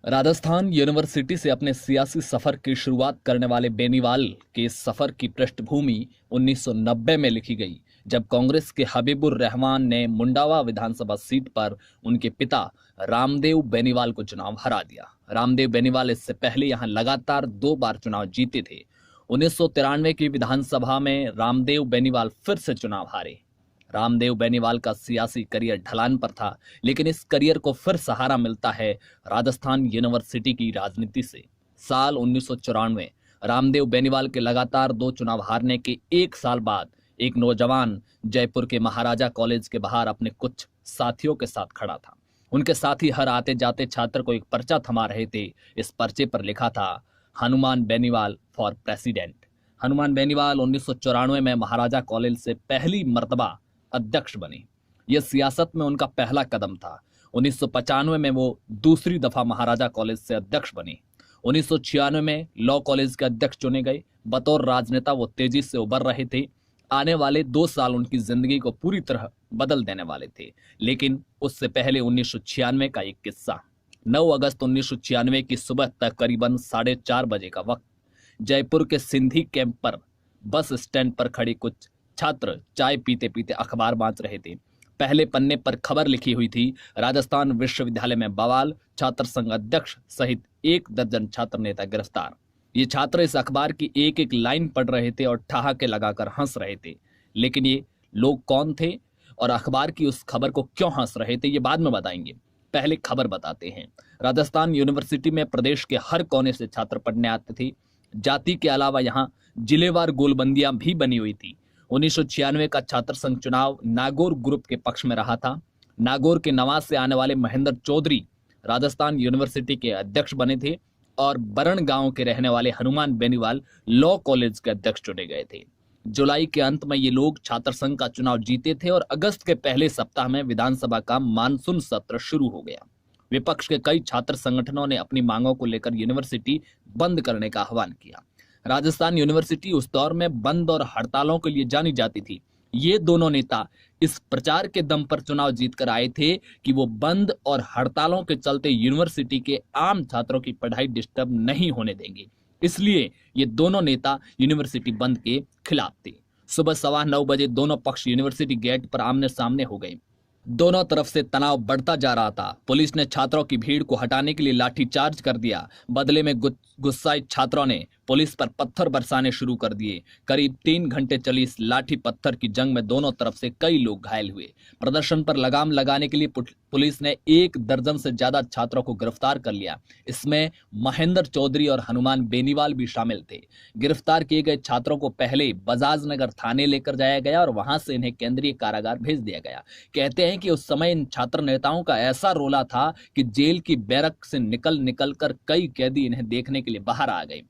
Rajasthan university से अपने सियासी सफर की शुरुआत करने वाले बेनीवाल के सफर की पृष्ठभूमि 1990 में लिखी गई, जब कांग्रेस के हबीबुर रहमान ने मुंडावा विधानसभा सीट पर उनके पिता रामदेव बेनीवाल को चुनाव हरा दिया। रामदेव बेनीवाल इससे पहले यहां लगातार 2 बार चुनाव जीते थे। 1993 की विधानसभा में रामदेव बेनीवाल फिर से चुनाव हारे। रामदेव बेनीवाल का सियासी करियर ढलान पर था, लेकिन इस करियर को फिर सहारा मिलता है राजस्थान यूनिवर्सिटी की राजनीति से। साल 1994 रामदेव बेनीवाल के लगातार 2 चुनाव हारने के 1 साल बाद एक नौजवान जयपुर के महाराजा कॉलेज के बाहर अपने कुछ साथियों के साथ खड़ा था। उनके साथी हर आते जाते छात्र को एक पर्चा थमा रहे थे। इस पर्चे पर लिखा था, हनुमान बेनीवाल फॉर प्रेसिडेंट। हनुमान बेनीवाल 1994 में महाराजा कॉलेज से पहली मर्तबा अध्यक्ष बने। यह सियासत में उनका पहला कदम था। 1995 में वो दूसरी दफा महाराजा कॉलेज से अध्यक्ष बने। 1996 में लॉ कॉलेज के अध्यक्ष चुने गए। बतौर राजनेता वो तेजी से उभर रहे थे। आने वाले 2 साल उनकी जिंदगी को पूरी तरह बदल देने वाले थे। लेकिन उससे पहले 1996 का एक किस्सा। 9 अगस्त 1996 की सुबह तक करीबन 4:30 बजे का वक्त, जयपुर के सिंधी कैंप पर बस स्टैंड पर खड़े कुछ छात्र चाय पीते पीते अखबार बांट रहे थे। पहले पन्ने पर खबर लिखी हुई थी, राजस्थान विश्वविद्यालय में बवाल, छात्र संघ अध्यक्ष सहित 1 दर्जन छात्र नेता गिरफ्तार। ये छात्र इस अखबार की एक एक लाइन पढ़ रहे थे और ठहाके लगाकर हंस रहे थे। लेकिन ये लोग कौन थे और अखबार की उस खबर को क्यों हंस रहे थे, ये बाद में बताएंगे। पहले खबर बताते हैं। राजस्थान यूनिवर्सिटी में प्रदेश के हर कोने से छात्र पढ़ने आते थे। जाति के अलावा यहाँ जिलेवार गोलबंदियां भी बनी हुई थी। 1996 का छात्र संघ चुनाव नागौर ग्रुप के पक्ष में रहा था। नागौर के नवाज से आने वाले महेंद्र चौधरी राजस्थान यूनिवर्सिटी के अध्यक्ष बने थे और बरण गांव के रहने वाले हनुमान बेनीवाल लॉ कॉलेज के अध्यक्ष चुने गए थे। जुलाई के अंत में ये लोग छात्र संघ का चुनाव जीते थे और अगस्त के पहले सप्ताह में विधानसभा का मानसून सत्र शुरू हो गया। विपक्ष के कई छात्र संगठनों ने अपनी मांगों को लेकर यूनिवर्सिटी बंद करने का आह्वान किया। राजस्थान यूनिवर्सिटी उस दौर में बंद और हड़तालों के लिए जानी जाती थी। ये दोनों नेता इस प्रचार के दम पर चुनाव जीतकर आए थे कि वो बंद और हड़तालों के चलते यूनिवर्सिटी के आम छात्रों की पढ़ाई डिस्टर्ब नहीं होने देंगे। इसलिए ये दोनों नेता यूनिवर्सिटी बंद के खिलाफ थे। सुबह 9:15 बजे दोनों पक्ष यूनिवर्सिटी गेट पर आमने सामने हो गए। दोनों तरफ से तनाव बढ़ता जा रहा था। पुलिस ने छात्रों की भीड़ को हटाने के लिए लाठीचार्ज कर दिया। बदले में गुस्साए छात्रों ने पुलिस पर पत्थर बरसाने शुरू कर दिए। करीब 3 घंटे चली इस लाठी पत्थर की जंग में दोनों तरफ से कई लोग घायल हुए। प्रदर्शन पर लगाम लगाने के लिए पुलिस ने 1 दर्जन से ज्यादा छात्रों को गिरफ्तार कर लिया। इसमें महेंद्र चौधरी और हनुमान बेनीवाल भी शामिल थे। गिरफ्तार किए गए छात्रों को पहले बजाज नगर थाने लेकर जाया गया और वहां से इन्हें केंद्रीय कारागार भेज दिया गया। कहते हैं कि उस समय इन छात्र नेताओं का ऐसा रोला था कि जेल की बैरक से निकल कर कई कैदी इन्हें देखने के लिए बाहर आ गए।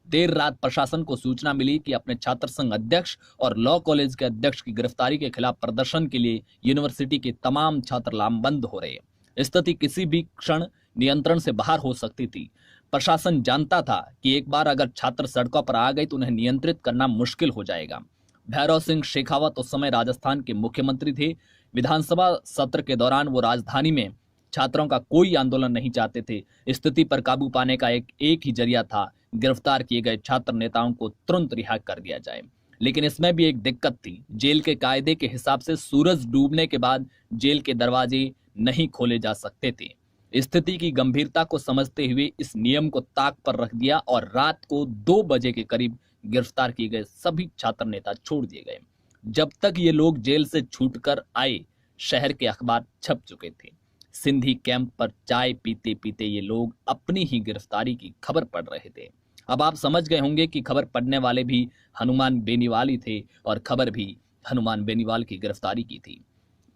देर रात प्रशासन को सूचना मिली कि अपने छात्र संघ अध्यक्ष और लॉ कॉलेज के अध्यक्ष की गिरफ्तारी के खिलाफ प्रदर्शन के लिए यूनिवर्सिटी के तमाम छात्र लामबंद हो रहे। स्थिति किसी भी क्षण नियंत्रण से बाहर हो सकती थी। प्रशासन जानता था कि एक बार अगर छात्र सड़कों पर आ गए तो उन्हें नियंत्रित करना मुश्किल हो जाएगा। भैरव सिंह शेखावत उस समय राजस्थान के मुख्यमंत्री थे। विधानसभा सत्र के दौरान वो राजधानी में छात्रों का कोई आंदोलन नहीं चाहते थे। स्थिति पर काबू पाने का एक ही जरिया था, गिरफ्तार किए गए छात्र नेताओं को तुरंत रिहा कर दिया जाए। लेकिन इसमें भी एक दिक्कत थी। जेल के कायदे के हिसाब से सूरज डूबने के बाद जेल के दरवाजे नहीं खोले जा सकते थे। स्थिति की गंभीरता को समझते हुए इस नियम को ताक पर रख दिया और रात को 2 बजे के करीब गिरफ्तार किए गए सभी छात्र नेता छोड़ दिए गए। जब तक ये लोग जेल से छूटकर आए, शहर के अखबार छप चुके थे। सिंधी कैंप पर चाय पीते पीते ये लोग अपनी ही गिरफ्तारी की खबर पढ़ रहे थे। अब आप समझ गए होंगे कि खबर पढ़ने वाले भी हनुमान बेनीवाल ही थे और खबर भी हनुमान बेनीवाल की गिरफ्तारी की थी।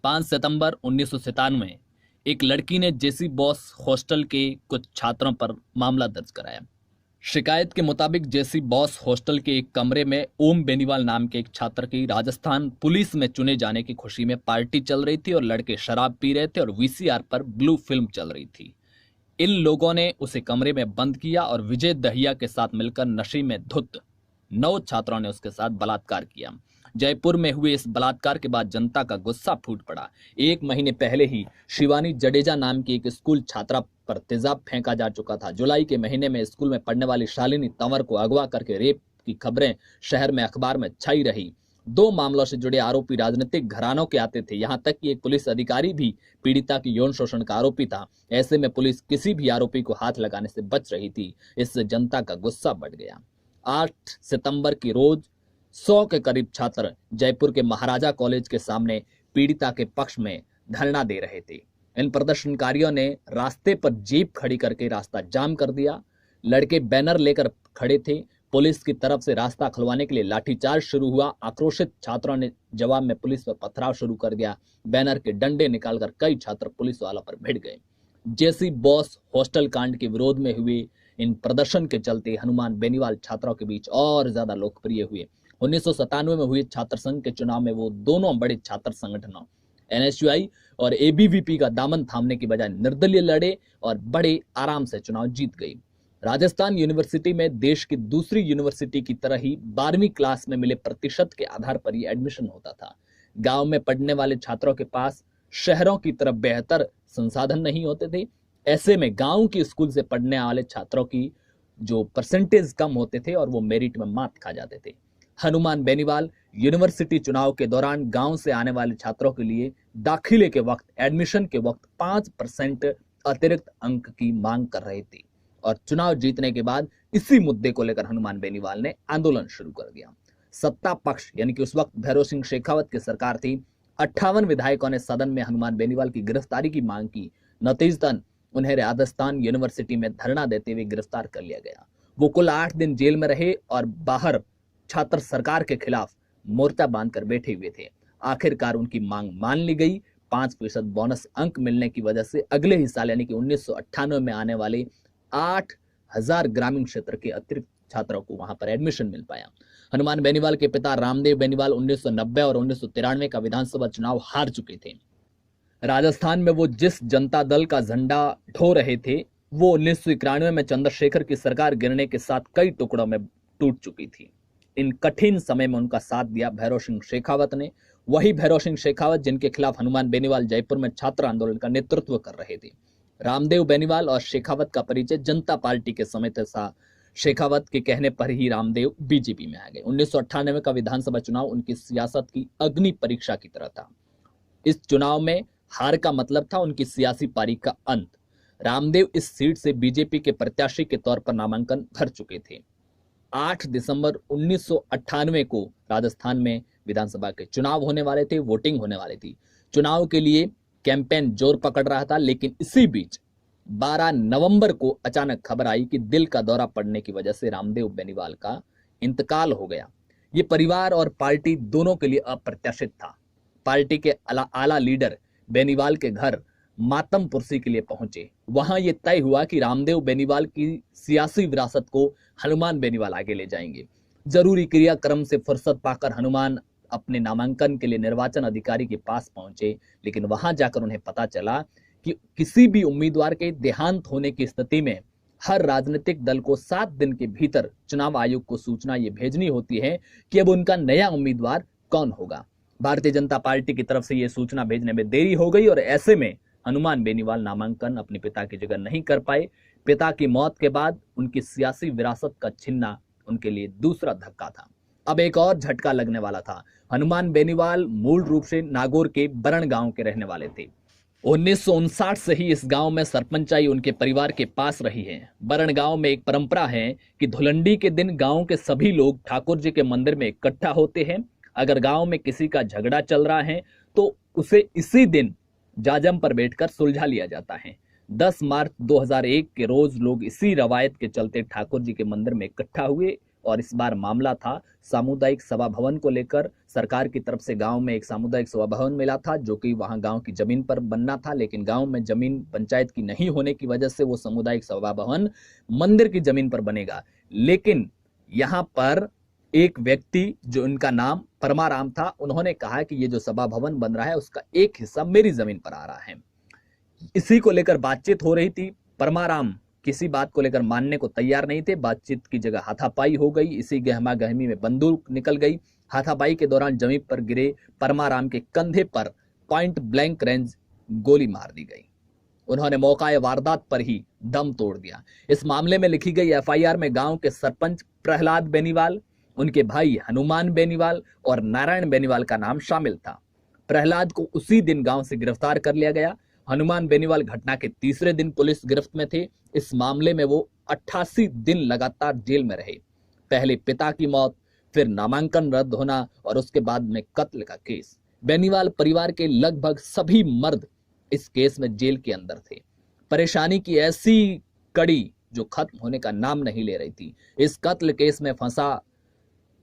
5 सितंबर 1997 एक लड़की ने जेसी बॉस हॉस्टल के कुछ छात्रों पर मामला दर्ज कराया। शिकायत के मुताबिक जेसी बॉस हॉस्टल के एक कमरे में ओम बेनीवाल नाम के एक छात्र की राजस्थान पुलिस में चुने जाने की खुशी में पार्टी चल रही थी और लड़के शराब पी रहे थे और वीसीआर पर ब्लू फिल्म चल रही थी। इन लोगों ने उसे कमरे में बंद किया और विजय दहिया के साथ मिलकर नशे में धुत 9 छात्रों ने उसके साथ बलात्कार किया। जयपुर में हुए इस बलात्कार के बाद जनता का गुस्सा फूट पड़ा। 1 महीने पहले ही शिवानी जडेजा नाम की एक स्कूल छात्रा पर तेजाब फेंका जा चुका था। जुलाई के महीने में स्कूल में पढ़ने वाली शालिनी तंवर को अगवा करके रेप की खबरें शहर में अखबार में छाई रही। 2 मामलों से जुड़े आरोपी राजनीतिक घरानों के आते थे। यहां तक कि एक पुलिस अधिकारी भी पीड़िता की यौन शोषण का आरोपी था। ऐसे में पुलिस किसी भी आरोपी को हाथ लगाने से बच रही थी। इससे जनता का गुस्सा बढ़ गया। 8 सितंबर की रोज 100 के करीब छात्र जयपुर के महाराजा कॉलेज के सामने पीड़िता के पक्ष में धरना दे रहे थे। इन प्रदर्शनकारियों ने रास्ते पर जीप खड़ी करके रास्ता जाम कर दिया। लड़के बैनर लेकर खड़े थे। पुलिस की तरफ से रास्ता खुलवाने के लिए लाठीचार्ज शुरू हुआ। आक्रोशित छात्रों ने जवाब में पुलिस पर पथराव शुरू कर दिया। बैनर के डंडे निकालकर कई छात्र पुलिस वालों पर भिड़ गए। जेसी बॉस हॉस्टल कांड के विरोध में हुए इन प्रदर्शन के चलते हनुमान बेनीवाल छात्रों के बीच और ज्यादा लोकप्रिय हुए। 1997 में हुए छात्र संघ के चुनाव में वो दोनों बड़े छात्र संगठनों एनएसयूआई और एबीवीपी का दामन थामने की बजाय निर्दलीय लड़े और बड़े आराम से चुनाव जीत गई। राजस्थान यूनिवर्सिटी में देश की दूसरी यूनिवर्सिटी की तरह ही 12वीं क्लास में मिले प्रतिशत के आधार पर ही एडमिशन होता था। गांव में पढ़ने वाले छात्रों के पास शहरों की तरफ बेहतर संसाधन नहीं होते थे। ऐसे में गांव की स्कूल से पढ़ने वाले छात्रों की जो परसेंटेज कम होते थे और वो मेरिट में मात खा जाते थे। हनुमान बेनीवाल यूनिवर्सिटी चुनाव के दौरान गांव से आने वाले छात्रों के लिए दाखिले के वक्त एडमिशन के वक्त 5% अतिरिक्त अंक की मांग कर रहे थे और चुनाव जीतने के बाद इसी मुद्दे को लेकर हनुमान बेनीवाल ने आंदोलन शुरू कर दिया। सत्ता पक्ष यानी कि उस वक्त भैरव सिंह शेखावत की सरकार थी। 58 विधायकों ने सदन में हनुमान बेनीवाल की गिरफ्तारी की मांग की। नतीजतन उन्हें राजस्थान यूनिवर्सिटी में धरना देते हुए गिरफ्तार कर लिया गया। वो कुल 8 दिन जेल में रहे और बाहर छात्र सरकार के खिलाफ मोर्चा बांधकर बैठे हुए थे। आखिरकार उनकी मांग मान ली गई। 5% बोनस अंक मिलने की वजह से अगले ही साल यानी कि 1998 में आने वाले 8000 ग्रामीण क्षेत्र के अतिरिक्त छात्रों को वहां पर एडमिशन मिल पाया। हनुमान बेनीवाल के पिता रामदेव बेनीवाल 1990 और 1993 का विधानसभा चुनाव हार चुके थे। राजस्थान में वो जिस जनता दल का झंडा ढो रहे थे वो 1991 में चंद्रशेखर की सरकार गिरने के साथ कई टुकड़ों में टूट चुकी थी। इन कठिन समय में उनका साथ दिया भैरव सिंह शेखावत ने। वही भैरव सिंह शेखावत जिनके खिलाफ हनुमान बेनीवाल जयपुर में छात्र आंदोलन का नेतृत्व कर रहे थे। रामदेव बेनीवाल और शेखावत का परिचय जनता पार्टी के समय था। शेखावत के कहने पर ही रामदेव बीजेपी में आ गए। 1998 का विधानसभा चुनाव उनकी सियासत की अग्नि परीक्षा की तरह था। इस चुनाव में हार का मतलब था उनकी सियासी पारी का अंत। रामदेव इस सीट से बीजेपी के प्रत्याशी के तौर पर नामांकन भर चुके थे। 8 दिसंबर 1998 को राजस्थान में विधानसभा के चुनाव होने वाले थे। वोटिंग होने वाली थी। चुनाव के लिए कैंपेन जोर पकड़ रहा था, लेकिन इसी बीच 12 नवंबर को अचानक खबर आई कि दिल का दौरा पड़ने की वजह से रामदेव बेनीवाल का इंतकाल हो गया। ये परिवार और पार्टी दोनों के लिए अप्रत्याशित था। पार्टी के आला लीडर बेनीवाल के घर मातम पुरसी के लिए पहुंचे। वहां यह तय हुआ कि रामदेव बेनीवाल की सियासी विरासत को हनुमान बेनीवाल आगे ले जाएंगे। जरूरी क्रियाक्रम से फुर्सत पाकर हनुमान अपने नामांकन के लिए निर्वाचन अधिकारी के पास पहुंचे, लेकिन वहां जाकर उन्हें पता चला कि किसी भी उम्मीदवार के देहांत होने की स्थिति में हर राजनीतिक दल को 7 दिन के भीतर चुनाव आयोग को सूचना ये भेजनी होती है कि अब उनका नया उम्मीदवार कौन होगा। भारतीय जनता पार्टी की तरफ से यह सूचना भेजने में देरी हो गई और ऐसे में हनुमान बेनीवाल नामांकन अपने पिता की जगह नहीं कर पाए। पिता की मौत के बाद उनकी सियासी विरासत का छीनना उनके लिए दूसरा धक्का था। अब एक और झटका लगने वाला था। हनुमान बेनीवाल मूल रूप से नागौर के बरण गांव के रहने वाले थे। 1959 से ही इस गांव में सरपंचाई उनके परिवार के पास रही है। बरण गांव में एक परंपरा है कि धुलंडी के दिन गांव के सभी लोग ठाकुर जी के मंदिर में इकट्ठा होते हैं। अगर गांव में किसी का झगड़ा चल रहा है तो उसे इसी दिन जाजम पर बैठकर सुलझा लिया जाता है। 10 मार्च 2001 के रोज लोग इसी रवायत के चलते ठाकुर जी के मंदिर में इकट्ठा हुए और इस बार मामला था सामुदायिक सभा भवन को लेकर। सरकार की तरफ से गांव में एक सामुदायिक सभा भवन मिला था जो कि वहां गांव की जमीन पर बनना था, लेकिन गांव में जमीन पंचायत की नहीं होने की वजह से वो सामुदायिक सभा भवन मंदिर की जमीन पर बनेगा। लेकिन यहां पर एक व्यक्ति जो इनका नाम परमाराम था, उन्होंने कहा कि ये जो सभा भवन बन रहा है उसका एक हिस्सा मेरी जमीन पर आ रहा है। इसी को लेकर बातचीत हो रही थी। परमाराम किसी बात को लेकर मानने को तैयार नहीं थे। बातचीत की जगह हाथापाई हो गई। इसी गहमा गहमी में बंदूक निकल गई। हाथापाई के दौरान जमीन पर गिरे परमाराम के कंधे पर पॉइंट ब्लैंक रेंज गोली मार दी गई। उन्होंने मौका वारदात पर ही दम तोड़ दिया। इस मामले में लिखी गई एफआईआर में गांव के सरपंच प्रहलाद बेनीवाल, उनके भाई हनुमान बेनीवाल और नारायण बेनीवाल का नाम शामिल था। प्रहलाद को उसी दिन गांव से गिरफ्तार कर लिया गया। हनुमान बेनीवाल घटना के तीसरे दिन पुलिस गिरफ्त में थे। इस मामले में वो 88 दिन लगातार जेल में रहे। पहले पिता की मौत, फिर नामांकन रद्द होना और उसके बाद में कत्ल का केस। बेनीवाल परिवार के लगभग सभी मर्द इस केस में जेल के अंदर थे। परेशानी की ऐसी कड़ी जो खत्म होने का नाम नहीं ले रही थी। इस कत्ल केस में फंसा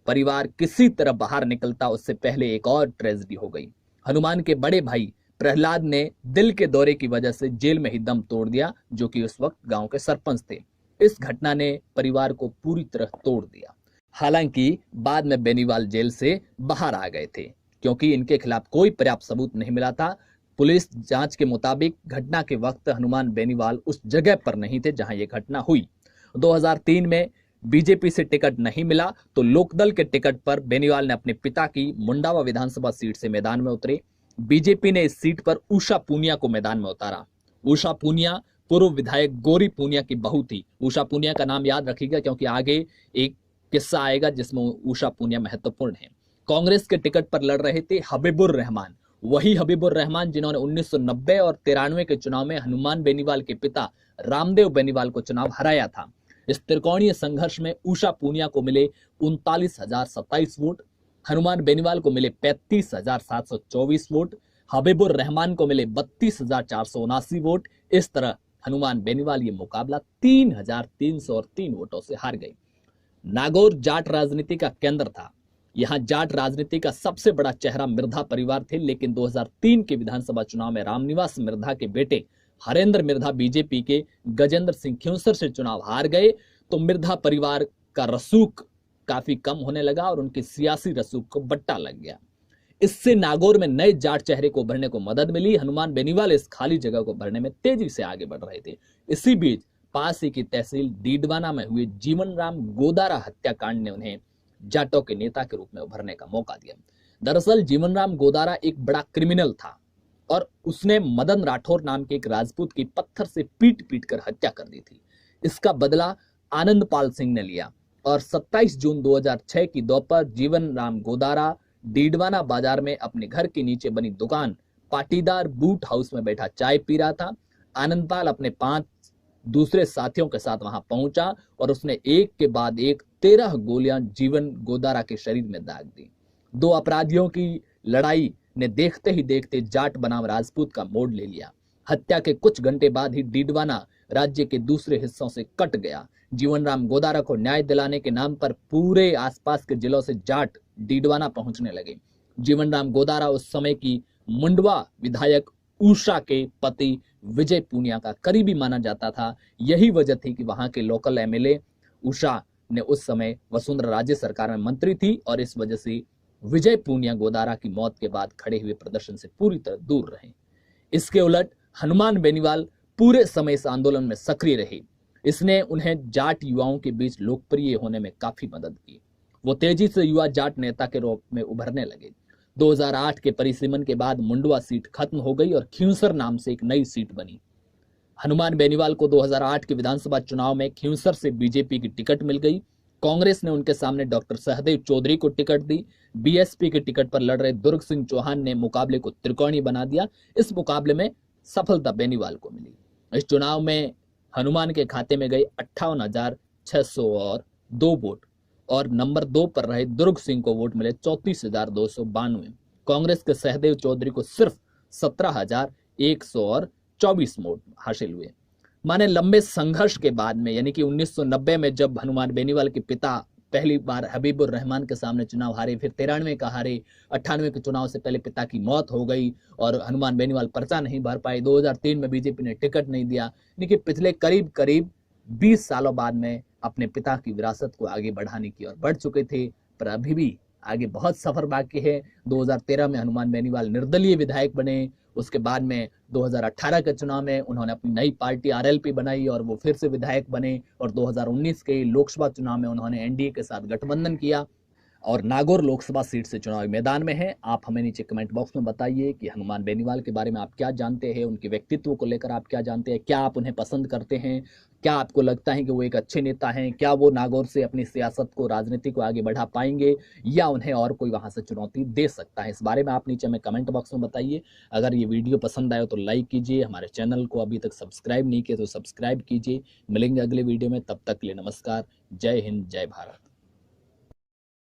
परिवार किसी तरह बाहर निकलता उससे पहले एक और ट्रेजेडी हो गई। हनुमान के बड़े भाई प्रहलाद ने दिल के दौरे की वजह से जेल में ही दम तोड़ दिया, जो कि उस वक्त गांव के सरपंच थे। इस घटना ने परिवार को पूरी तरह तोड़ दिया। हालांकि बाद में बेनीवाल जेल से बाहर आ गए थे क्योंकि इनके खिलाफ कोई पर्याप्त सबूत नहीं मिला था। पुलिस जांच के मुताबिक घटना के वक्त हनुमान बेनीवाल उस जगह पर नहीं थे जहां यह घटना हुई। 2003 में बीजेपी से टिकट नहीं मिला तो लोकदल के टिकट पर बेनीवाल ने अपने पिता की मुंडावा विधानसभा सीट से मैदान में उतरे। बीजेपी ने इस सीट पर उषा पूनिया को मैदान में उतारा। उषा पूनिया पूर्व विधायक गौरी पूनिया की बहू थी। उषा पूनिया का नाम याद रखिएगा क्योंकि आगे एक किस्सा आएगा जिसमें उषा पूनिया महत्वपूर्ण है। कांग्रेस के टिकट पर लड़ रहे थे हबीबुर रहमान, वही हबीबुर रहमान जिन्होंने 1990 और 93 के चुनाव में हनुमान बेनीवाल के पिता रामदेव बेनीवाल को चुनाव हराया था। इस त्रिकोणीय संघर्ष में उषा पूनिया को मिले 39,027 वोट, हनुमान बेनीवाल को मिले 35,724 वोट, हबीबुर रहमान को मिले 32,479 वोट। इस तरह हनुमान बेनीवाल ये मुकाबला 3,303 वोटों से हार गए। नागौर जाट राजनीति का केंद्र था। यहां जाट राजनीति का सबसे बड़ा चेहरा मिर्धा परिवार थे, लेकिन 2003 के विधानसभा चुनाव में रामनिवास मिर्धा के बेटे हरेंद्र मिर्धा बीजेपी के गजेंद्र सिंह खिंवसर से चुनाव हार गए तो मिर्धा परिवार का रसूख काफी कम होने लगा और उनके सियासी रसूख को बट्टा लग गया। इससे नागौर में नए जाट चेहरे को उभरने को मदद मिली। हनुमान बेनीवाल इस खाली जगह को भरने में तेजी से आगे बढ़ रहे थे। इसी बीच पास ही की तहसील डीडवाना में हुए जीवन राम गोदारा हत्याकांड ने उन्हें जाटों के नेता के रूप में उभरने का मौका दिया। दरअसल जीवन राम गोदारा एक बड़ा क्रिमिनल था और उसने मदन राठौर नाम के एक राजपूत की पत्थर से पीट पीट कर हत्या कर दी थी। इसका बदला आनंदपाल सिंह ने लिया और 27 जून 2006 की दोपहर जीवन राम गोदारा डीडवाना बाजार में अपने घर के नीचे बनी दुकान पाटीदार बूट हाउस में बैठा चाय पी रहा था। आनंदपाल अपने 5 दूसरे साथियों के साथ वहां पहुंचा और उसने एक के बाद एक 13 गोलियां जीवन गोदारा के शरीर में दाग दी। 2 अपराधियों की लड़ाई ने देखते ही देखते जाट बनाम राजपूत का मोड़ ले लिया। हत्या के कुछ घंटे बाद ही डीडवाना राज्य के दूसरे हिस्सों से कट गया। जीवन राम गोदारा को न्याय दिलाने के नाम पर पूरे आसपास के जिलों से जाट डीडवाना पहुंचने लगे। जीवन राम गोदारा उस समय की मुंडवा विधायक उषा के पति विजय पूनिया का करीबी माना जाता था। यही वजह थी कि वहां के लोकल एमएलए उषा ने उस समय वसुंधरा राज्य सरकार में मंत्री थी और इस वजह से विजय पूनिया गोदारा की मौत के बाद खड़े हुए प्रदर्शन से पूरी तरह दूर रहे। इसके उलट हनुमान बेनीवाल पूरे समय इस आंदोलन में सक्रिय रहे। इसने उन्हें जाट युवाओं के बीच लोकप्रिय होने में काफी मदद की। वो तेजी से युवा जाट नेता के रूप में उभरने लगे। 2008 के परिसीमन के बाद मुंडवा सीट खत्म हो गई और खिंवसर नाम से एक नई सीट बनी। हनुमान बेनीवाल को 2008 के विधानसभा चुनाव में खिंवसर से बीजेपी की टिकट मिल गई। कांग्रेस ने उनके सामने डॉक्टर सहदेव चौधरी को टिकट दी। बीएसपी के टिकट पर लड़ रहे दुर्ग सिंह चौहान ने मुकाबले को त्रिकोणीय बना दिया। इस मुकाबले में सफलता बेनीवाल को मिली। इस चुनाव में हनुमान के खाते में गए 58,602 वोट और नंबर 2 पर रहे दुर्ग सिंह को वोट मिले 34,292। कांग्रेस के सहदेव चौधरी को सिर्फ 17,124 वोट हासिल हुए। माने लंबे संघर्ष के बाद में यानी कि 1990 में जब हनुमान बेनीवाल के पिता पहली बार हबीबुर रहमान के सामने चुनाव हारे, फिर 93 का हारे, 98 के चुनाव से पहले पिता की मौत हो गई और हनुमान बेनीवाल पर्चा नहीं भर पाए। 2003 में बीजेपी ने टिकट नहीं दिया। यानी कि पिछले करीब 20 सालों बाद में अपने पिता की विरासत को आगे बढ़ाने की ओर बढ़ चुके थे, पर अभी भी आगे बहुत सफर बाकी है। 2013 में हनुमान बेनीवाल निर्दलीय विधायक बने। उसके बाद में 2018 के चुनाव में उन्होंने अपनी नई पार्टी आरएलपी बनाई और वो फिर से विधायक बने और 2019 के लोकसभा चुनाव में उन्होंने एनडीए के साथ गठबंधन किया। और नागौर लोकसभा सीट से चुनावी मैदान में हैं। आप हमें नीचे कमेंट बॉक्स में बताइए कि हनुमान बेनीवाल के बारे में आप क्या जानते हैं, उनके व्यक्तित्व को लेकर आप क्या जानते हैं, क्या आप उन्हें पसंद करते हैं, क्या आपको लगता है कि वो एक अच्छे नेता हैं, क्या वो नागौर से अपनी सियासत को, राजनीति को आगे बढ़ा पाएंगे या उन्हें और कोई वहां से चुनौती दे सकता है। इस बारे में आप नीचे हमें कमेंट बॉक्स में बताइए। अगर ये वीडियो पसंद आए तो लाइक कीजिए, हमारे चैनल को अभी तक सब्सक्राइब नहीं किया तो सब्सक्राइब कीजिए। मिलेंगे अगले वीडियो में, तब तक के लिए नमस्कार। जय हिंद, जय भारत।